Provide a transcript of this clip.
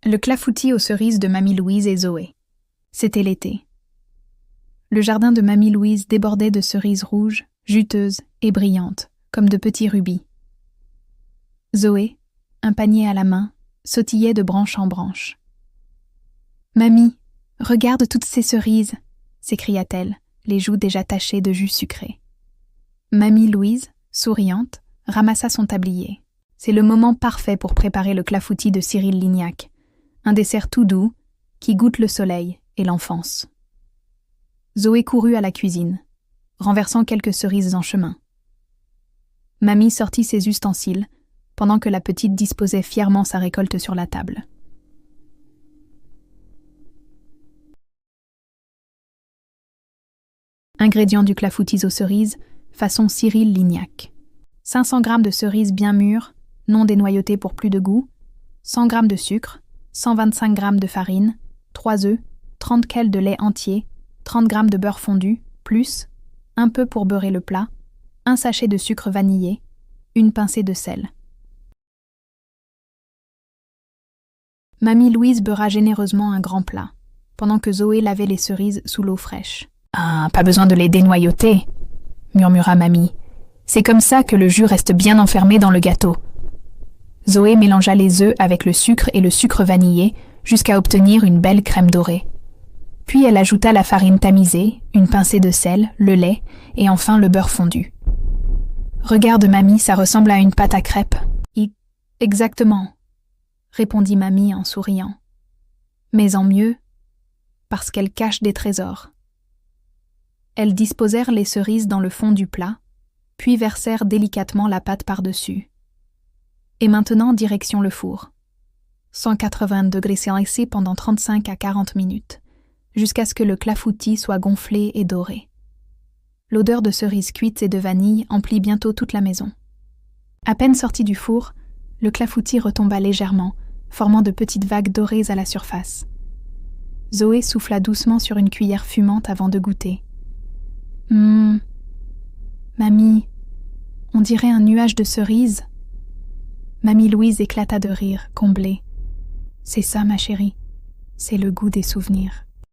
Le clafoutis aux cerises de Mamie Louise et Zoé. C'était l'été. Le jardin de Mamie Louise débordait de cerises rouges, juteuses et brillantes, comme de petits rubis. Zoé, un panier à la main, sautillait de branche en branche. « Mamie, regarde toutes ces cerises !» s'écria-t-elle, les joues déjà tachées de jus sucré. Mamie Louise, souriante, ramassa son tablier. C'est le moment parfait pour préparer le clafoutis de Cyril Lignac, un dessert tout doux qui goûte le soleil et l'enfance. Zoé courut à la cuisine, renversant quelques cerises en chemin. Mamie sortit ses ustensiles, pendant que la petite disposait fièrement sa récolte sur la table. Ingrédients du clafoutis aux cerises, façon Cyril Lignac. 500 g de cerises bien mûres, non dénoyautées pour plus de goût, 100 g de sucre, 125 g de farine, 3 œufs, 30 kl de lait entier, 30 g de beurre fondu, plus, un peu pour beurrer le plat, un sachet de sucre vanillé, une pincée de sel. Mamie Louise beurra généreusement un grand plat, pendant que Zoé lavait les cerises sous l'eau fraîche. « Ah, pas besoin de les dénoyauter !» murmura Mamie. « C'est comme ça que le jus reste bien enfermé dans le gâteau. » Zoé mélangea les œufs avec le sucre et le sucre vanillé jusqu'à obtenir une belle crème dorée. Puis elle ajouta la farine tamisée, une pincée de sel, le lait et enfin le beurre fondu. « Regarde, Mamie, ça ressemble à une pâte à crêpes. »« Exactement, » répondit Mamie en souriant. « Mais en mieux, parce qu'elle cache des trésors. » Elles disposèrent les cerises dans le fond du plat, puis versèrent délicatement la pâte par-dessus. Et maintenant, direction le four. 180 degrés Celsius pendant 35 à 40 minutes, jusqu'à ce que le clafoutis soit gonflé et doré. L'odeur de cerises cuites et de vanille emplit bientôt toute la maison. À peine sorti du four, le clafoutis retomba légèrement, formant de petites vagues dorées à la surface. Zoé souffla doucement sur une cuillère fumante avant de goûter. « Mamie, on dirait un nuage de cerises. » Mamie Louise éclata de rire, comblée. « C'est ça, ma chérie, c'est le goût des souvenirs. »